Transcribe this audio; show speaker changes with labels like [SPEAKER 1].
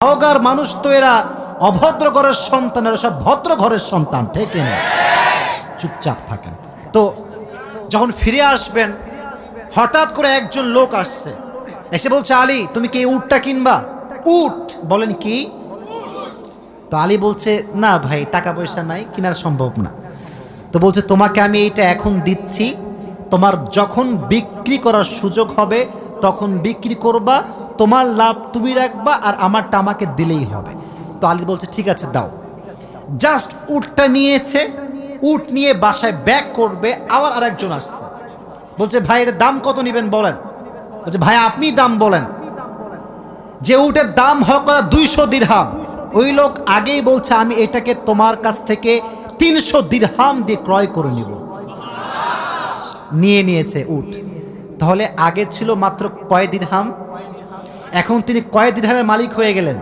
[SPEAKER 1] অগার মানুষ তো এরা অভদ্র ঘরের সন্তান, এরা সব ভদ্র ঘরের সন্তান, ঠিক না? চুপচাপ থাকেন। তো যখন ফিরে আসবেন, হঠাৎ করে একজন লোক আসছে, এসে বলছে, আলী তুমি কি এই উটটা কিনবা? উট? বলেন কি? তো আলী বলছে, না ভাই টাকা পয়সা নাই, কেনার সম্ভব না। তো বলছে, তোমাকে আমি এইটা এখন দিচ্ছি, তোমার যখন বিক্রি করার সুযোগ হবে তখন বিক্রি করবা, তোমার লাভ তুমি রাখবা আর আমারটা আমাকে দিলেই হবে। তো আলী বলছে, ঠিক আছে দাও। জাস্ট উটটা নিয়েছে, উট নিয়ে বাসায় ব্যাক করবে, আবার আরেকজন আসছে, বলছে ভাই এর দাম কত নেবেন বলেন। বলছে ভাই আপনি দাম বলেন। যে উটের দাম হোক 200 দিরহাম, ওই লোক আগেই বলছে আমি এটাকে তোমার কাছ থেকে 300 দিরহাম দিয়ে ক্রয় করে নিব। নিয়ে নিয়েছে উট। তাহলে আগে ছিল মাত্র কয় দিরহাম, এখন তিনি কয় দিরহামের মালিক হয়ে গেলেন?